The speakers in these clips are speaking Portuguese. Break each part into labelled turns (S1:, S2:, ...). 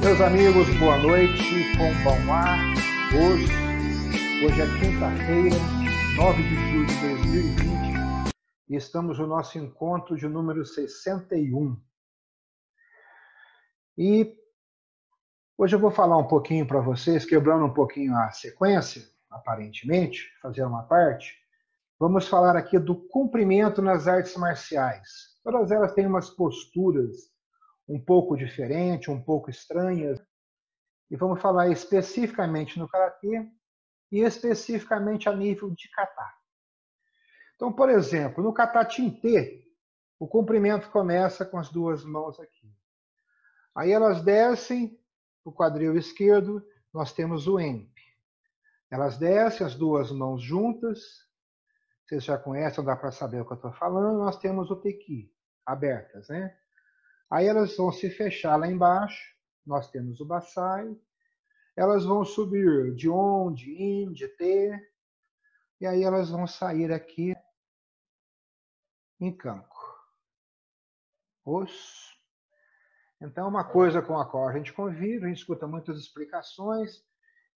S1: Meus amigos, boa noite, Konbanwa. Hoje é quinta-feira, 9 de julho de 2020 e estamos no nosso encontro de número 61. E hoje eu vou falar um pouquinho para vocês, quebrando um pouquinho a sequência, aparentemente, fazer uma parte. Vamos falar aqui do cumprimento nas artes marciais. Todas elas têm umas posturas um pouco diferentes, um pouco estranhas. E vamos falar especificamente no karatê e especificamente a nível de kata. Então, por exemplo, no kata Tinte, o cumprimento começa com as duas mãos aqui. Aí elas descem o quadril esquerdo, nós temos o Enpi. Elas descem as duas mãos juntas, vocês já conhecem, dá para saber o que eu estou falando, nós temos o Teki, abertas, né? Aí elas vão se fechar lá embaixo, nós temos o Basai. Elas vão subir de On, de In, de Te, e aí elas vão sair aqui em Kanko. Então, é uma coisa com a qual a gente convive, a gente escuta muitas explicações,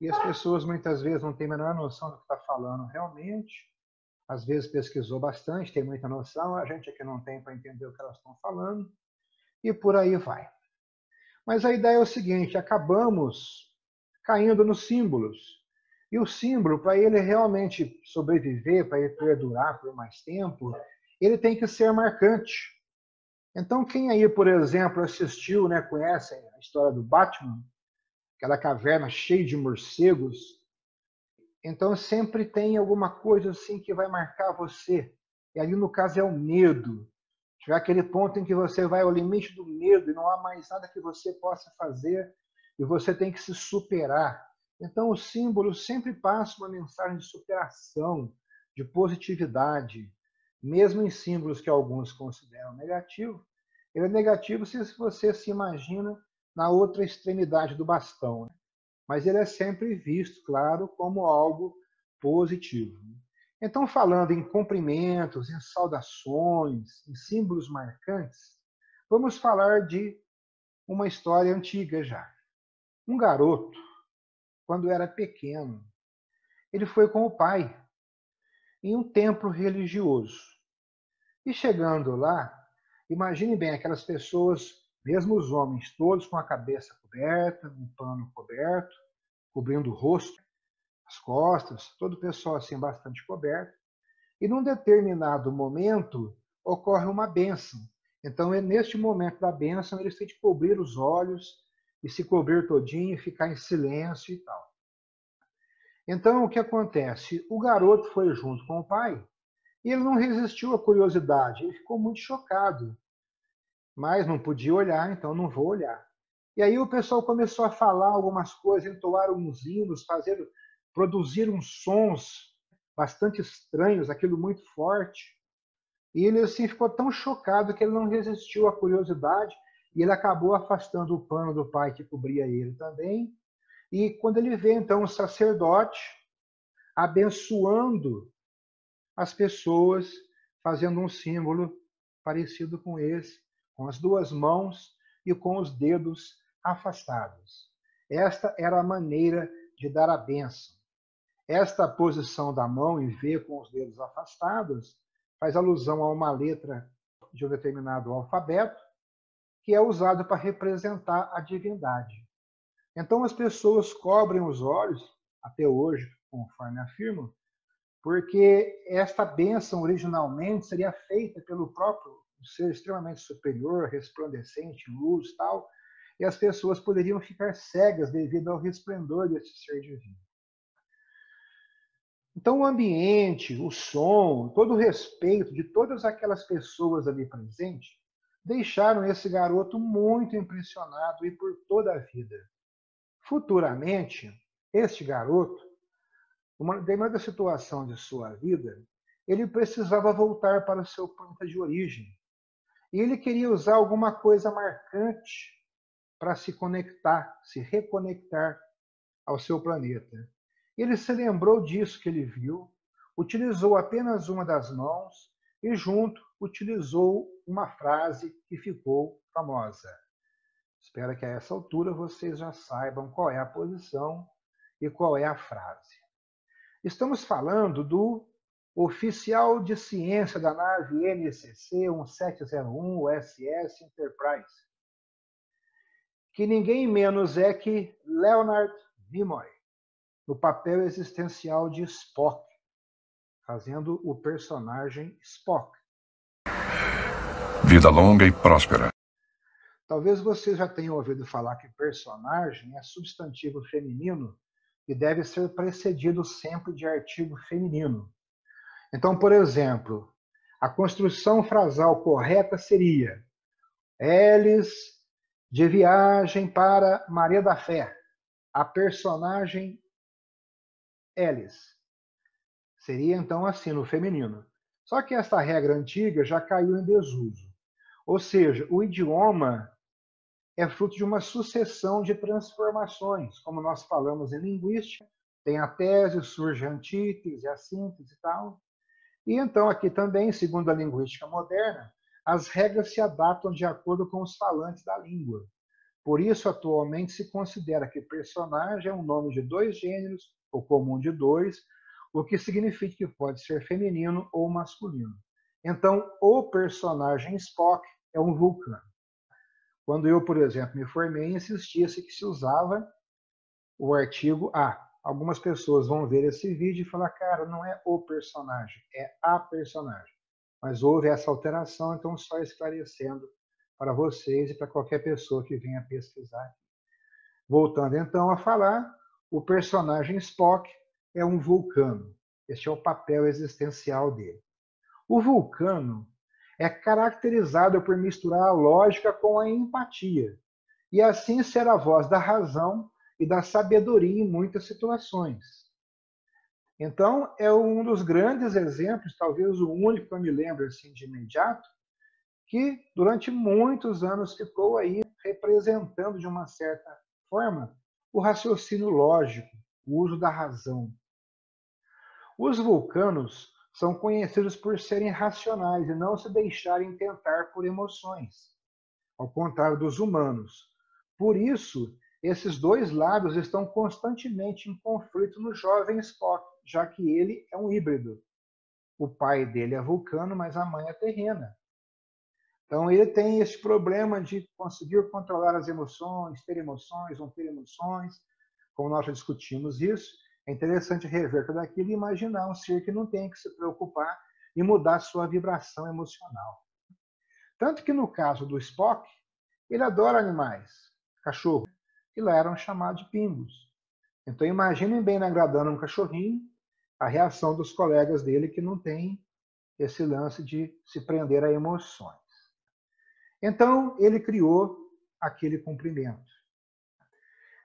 S1: e as pessoas muitas vezes não têm a menor noção do que está falando realmente. Às vezes pesquisou bastante, tem muita noção, a gente aqui não tem para entender o que elas estão falando, e por aí vai. Mas a ideia é o seguinte, acabamos caindo nos símbolos. E o símbolo, para ele realmente sobreviver, para ele perdurar por mais tempo, ele tem que ser marcante. Então, quem aí, por exemplo, assistiu, né, conhece a história do Batman, aquela caverna cheia de morcegos, então sempre tem alguma coisa assim que vai marcar você. E ali, no caso, é o medo. Chegar aquele ponto em que você vai ao limite do medo e não há mais nada que você possa fazer e você tem que se superar. Então, o símbolo sempre passa uma mensagem de superação, de positividade. Mesmo em símbolos que alguns consideram negativos, ele é negativo se você se imagina na outra extremidade do bastão. Mas ele é sempre visto, claro, como algo positivo. Então, falando em cumprimentos, em saudações, em símbolos marcantes, vamos falar de uma história antiga já. Um garoto, quando era pequeno, ele foi com o pai em um templo religioso. E chegando lá, imagine bem aquelas pessoas, mesmo os homens, todos com a cabeça coberta, um pano coberto, cobrindo o rosto, as costas, todo o pessoal assim bastante coberto. E num determinado momento ocorre uma bênção. Então, neste momento da bênção, eles têm de cobrir os olhos e se cobrir todinho, ficar em silêncio e tal. Então, o que acontece? O garoto foi junto com o pai e ele não resistiu à curiosidade, ele ficou muito chocado. Mas não podia olhar, então não vou olhar. E aí o pessoal começou a falar algumas coisas, entoar uns hinos, produzir uns sons bastante estranhos, aquilo muito forte. E ele assim ficou tão chocado que ele não resistiu à curiosidade e ele acabou afastando o pano do pai que cobria ele também. E quando ele vê então o sacerdote abençoando as pessoas, fazendo um símbolo parecido com esse, com as duas mãos e com os dedos afastados. Esta era a maneira de dar a bênção. Esta posição da mão em V com os dedos afastados faz alusão a uma letra de um determinado alfabeto que é usado para representar a divindade. Então as pessoas cobrem os olhos, até hoje, conforme afirmo, porque esta bênção originalmente seria feita pelo próprio ser extremamente superior, resplandecente, luz e tal, e as pessoas poderiam ficar cegas devido ao resplendor desse ser divino. Então, o ambiente, o som, todo o respeito de todas aquelas pessoas ali presentes deixaram esse garoto muito impressionado e por toda a vida. Futuramente, este garoto, numa determinada situação de sua vida, ele precisava voltar para o seu planeta de origem. E ele queria usar alguma coisa marcante para se conectar, se reconectar ao seu planeta. Ele se lembrou disso que ele viu, utilizou apenas uma das mãos e junto utilizou uma frase que ficou famosa. Espero que a essa altura vocês já saibam qual é a posição e qual é a frase. Estamos falando do oficial de ciência da nave NCC 1701 USS Enterprise, que ninguém menos é que Leonard Nimoy, no papel existencial de Spock, fazendo o personagem Spock.
S2: Vida longa e próspera.
S1: Talvez vocês já tenham ouvido falar que personagem é substantivo feminino e deve ser precedido sempre de artigo feminino. Então, por exemplo, a construção frasal correta seria: Eles de viagem para Maria da Fé. A personagem Elis. Seria então assim no feminino. Só que esta regra antiga já caiu em desuso. Ou seja, o idioma é fruto de uma sucessão de transformações. Como nós falamos em linguística, tem a tese, surge a antítese, a síntese e tal. E então aqui também, segundo a linguística moderna, as regras se adaptam de acordo com os falantes da língua. Por isso, atualmente, se considera que personagem é um nome de dois gêneros, ou comum de dois, o que significa que pode ser feminino ou masculino. Então, o personagem Spock é um vulcano. Quando eu, por exemplo, me formei, insistia-se que se usava o artigo a. Algumas pessoas vão ver esse vídeo e falar, cara, não é o personagem, é a personagem. Mas houve essa alteração, então só esclarecendo para vocês e para qualquer pessoa que venha pesquisar. Voltando então a falar, o personagem Spock é um vulcano. Este é o papel existencial dele. O vulcano é caracterizado por misturar a lógica com a empatia, e assim ser a voz da razão e da sabedoria em muitas situações. Então, é um dos grandes exemplos, talvez o único que eu me lembro assim, de imediato, que durante muitos anos ficou aí representando de uma certa forma o raciocínio lógico, o uso da razão. Os vulcanos são conhecidos por serem racionais e não se deixarem tentar por emoções, ao contrário dos humanos. Por isso, esses dois lados estão constantemente em conflito no jovem Spock, já que ele é um híbrido. O pai dele é vulcano, mas a mãe é terrena. Então, ele tem esse problema de conseguir controlar as emoções, ter emoções, não ter emoções. Como nós já discutimos isso, é interessante rever tudo aquilo e imaginar um ser que não tem que se preocupar em mudar sua vibração emocional. Tanto que, no caso do Spock, ele adora animais, cachorro, que lá eram chamados de pingos. Então, imaginem bem agradando um cachorrinho, a reação dos colegas dele que não tem esse lance de se prender a emoções. Então, ele criou aquele cumprimento.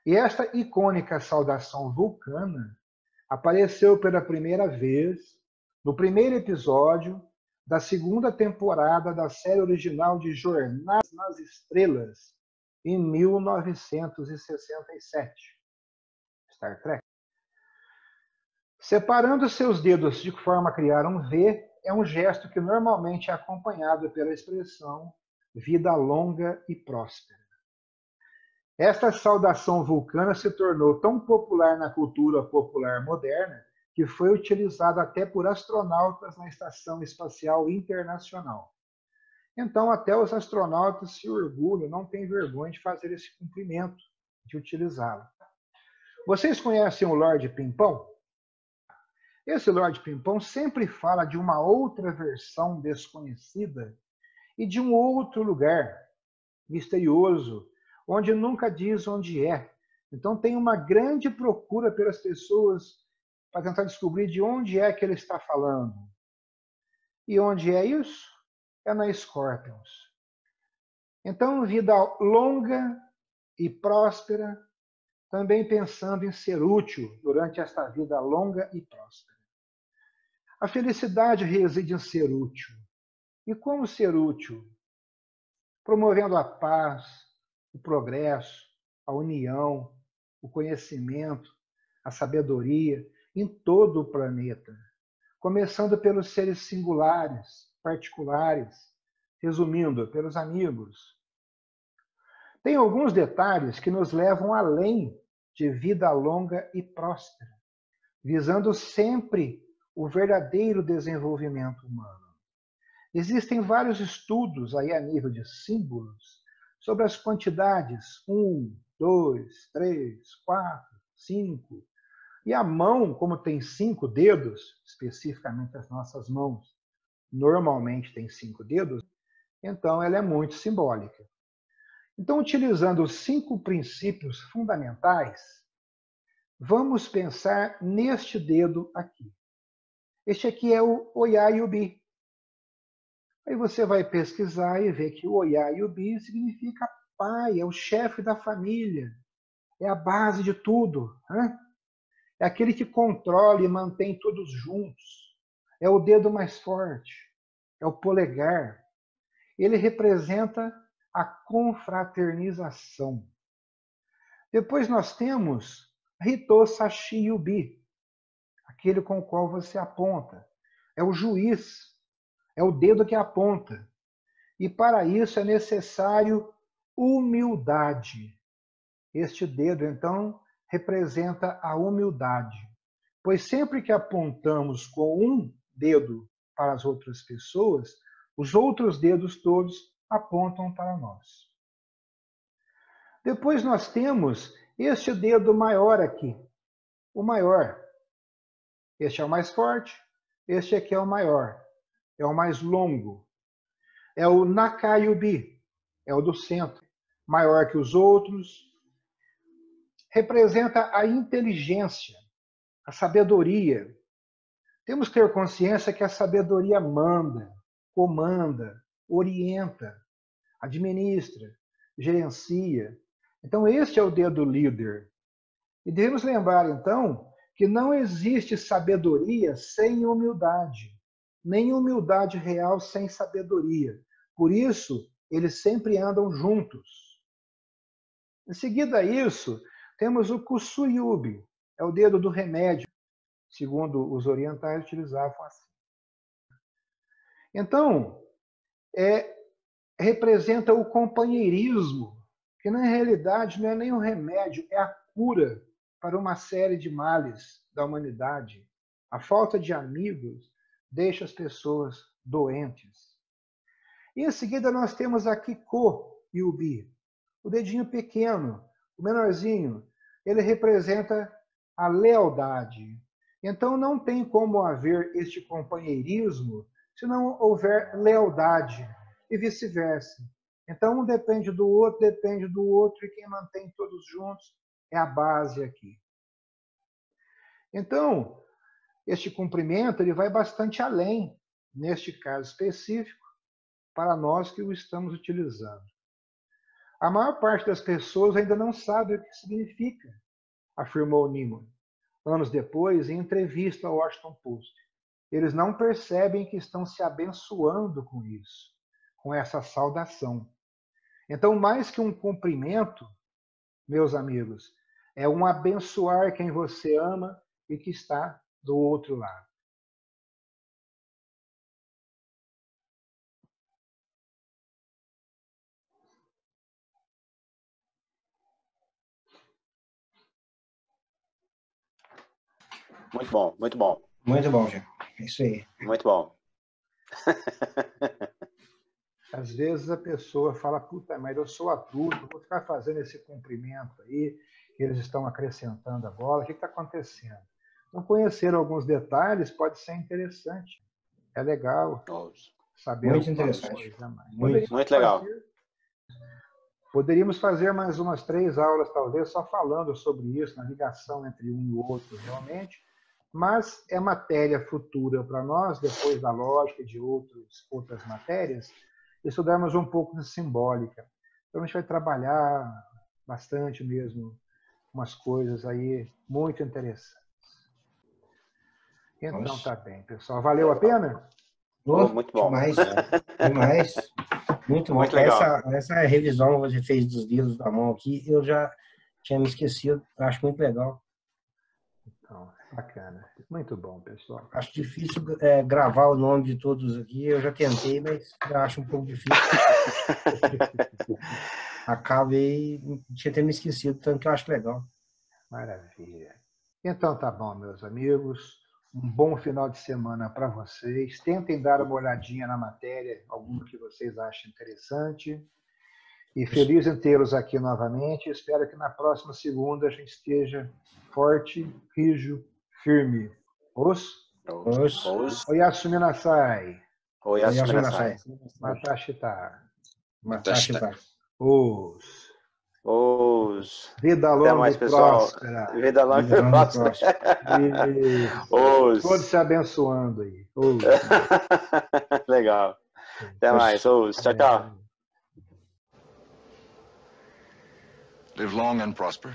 S1: E esta icônica saudação vulcana apareceu pela primeira vez no primeiro episódio da segunda temporada da série original de Jornada nas Estrelas, em 1967. Star Trek. Separando seus dedos de forma a criar um V é um gesto que normalmente é acompanhado pela expressão vida longa e próspera. Esta saudação vulcana se tornou tão popular na cultura popular moderna que foi utilizada até por astronautas na Estação Espacial Internacional. Então, até os astronautas se orgulham, não têm vergonha de fazer esse cumprimento, de utilizá-lo. Vocês conhecem o Lord Pimpão? Esse Lord Pimpão sempre fala de uma outra versão desconhecida e de um outro lugar misterioso, onde nunca diz onde é. Então tem uma grande procura pelas pessoas para tentar descobrir de onde é que ele está falando. E onde é isso? É na Scorpions. Então, vida longa e próspera, também pensando em ser útil durante esta vida longa e próspera. A felicidade reside em ser útil. E como ser útil? Promovendo a paz, o progresso, a união, o conhecimento, a sabedoria em todo o planeta, começando pelos seres singulares, particulares, resumindo, pelos amigos. Tem alguns detalhes que nos levam além de vida longa e próspera, visando sempre o verdadeiro desenvolvimento humano. Existem vários estudos aí a nível de símbolos sobre as quantidades 1, 2, 3, 4, 5. E a mão, como tem 5 dedos, especificamente as nossas mãos, normalmente tem 5 dedos, então ela é muito simbólica. Então, utilizando os 5 princípios fundamentais, vamos pensar neste dedo aqui. Este aqui é o Oyayubi. Aí você vai pesquisar e ver que o Oyayubi significa pai, é o chefe da família, é a base de tudo. Né? É aquele que controla e mantém todos juntos. É o dedo mais forte, é o polegar. Ele representa a confraternização. Depois nós temos Hito Sashi Yubi, aquele com o qual você aponta. É o juiz, é o dedo que aponta. E para isso é necessário humildade. Este dedo, então, representa a humildade. Pois sempre que apontamos com um dedo para as outras pessoas, os outros dedos todos apontam para nós. Depois nós temos este dedo maior aqui, o maior. Este é o mais forte, este aqui é o maior, é o mais longo. É o Nakayubi, é o do centro, maior que os outros. Representa a inteligência, a sabedoria. Temos que ter consciência que a sabedoria manda, comanda, orienta, administra, gerencia. Então, este é o dedo líder. E devemos lembrar, então, que não existe sabedoria sem humildade, nem humildade real sem sabedoria. Por isso, eles sempre andam juntos. Em seguida a isso, temos o Kusuyubi, é o dedo do remédio, segundo os orientais utilizavam assim. Então, representa o companheirismo, que na realidade não é nem um remédio, é a cura para uma série de males da humanidade. A falta de amigos deixa as pessoas doentes. E em seguida nós temos a Kiko-yubi, o dedinho pequeno, o menorzinho. Ele representa a lealdade. Então não tem como haver este companheirismo se não houver lealdade e vice-versa. Então um depende do outro, e quem mantém todos juntos é a base aqui. Então, este cumprimento ele vai bastante além, neste caso específico, para nós que o estamos utilizando. A maior parte das pessoas ainda não sabe o que significa, afirmou Newman, anos depois, em entrevista ao Washington Post. Eles não percebem que estão se abençoando com isso, com essa saudação. Então, mais que um cumprimento, meus amigos, é um abençoar quem você ama e que está do outro lado.
S2: Muito bom, muito bom.
S3: Muito bom, Jean. É isso aí.
S2: Muito bom.
S1: Às vezes a pessoa fala, puta, mas eu sou adulto, vou ficar fazendo esse cumprimento aí, que eles estão acrescentando agora, o que está acontecendo? Então, conhecer alguns detalhes pode ser interessante. É legal saber
S3: muito interessante.
S1: Coisa mais.
S2: Muito legal.
S1: Poderíamos fazer mais umas 3 aulas, talvez, só falando sobre isso, na ligação entre um e o outro, realmente, mas é matéria futura para nós, depois da lógica e de outras matérias, estudarmos um pouco de simbólica. Então, a gente vai trabalhar bastante mesmo umas coisas aí muito interessantes. Então,
S3: nossa.
S1: tá bem, pessoal. Valeu a pena?
S2: Muito bom.
S3: Demais. Demais. Muito bom.
S2: Muito legal.
S3: Essa revisão que você fez dos livros da mão aqui, eu já tinha me esquecido. Eu acho muito legal.
S1: Então, bacana. Muito bom, pessoal.
S3: Acho difícil gravar o nome de todos aqui. Eu já tentei, mas eu acho um pouco difícil. Acabei, tinha até me esquecido, tanto que eu acho legal.
S1: Maravilha. Então tá bom, meus amigos. Um bom final de semana para vocês. Tentem dar uma olhadinha na matéria, alguma que vocês achem interessante. E feliz em tê-los aqui novamente. Espero que na próxima segunda a gente esteja forte, rijo, firme. Os? Oyasumi Nasai.
S2: Oyasumi Nasai.
S1: Matashita.
S3: Matashita.
S1: Os. Vida
S2: Até
S1: longa
S2: mais,
S1: e
S2: pessoal.
S1: próspera.
S2: Vida longa e próspera.
S1: Todos se abençoando aí.
S2: Legal. Até mais. Tchau, tchau.
S4: Live long and prosper.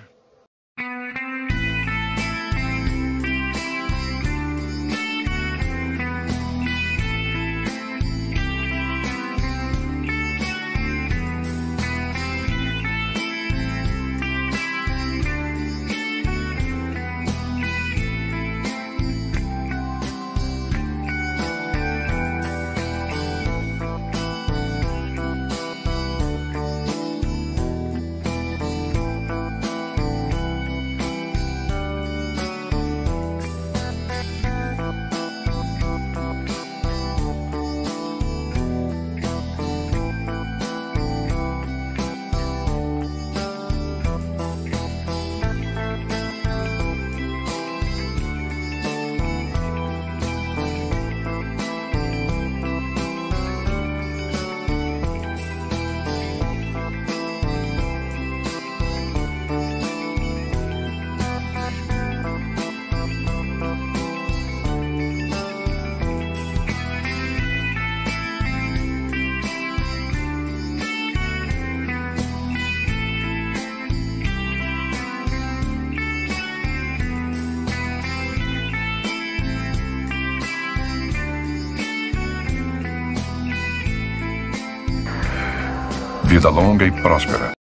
S4: Vida longa e próspera.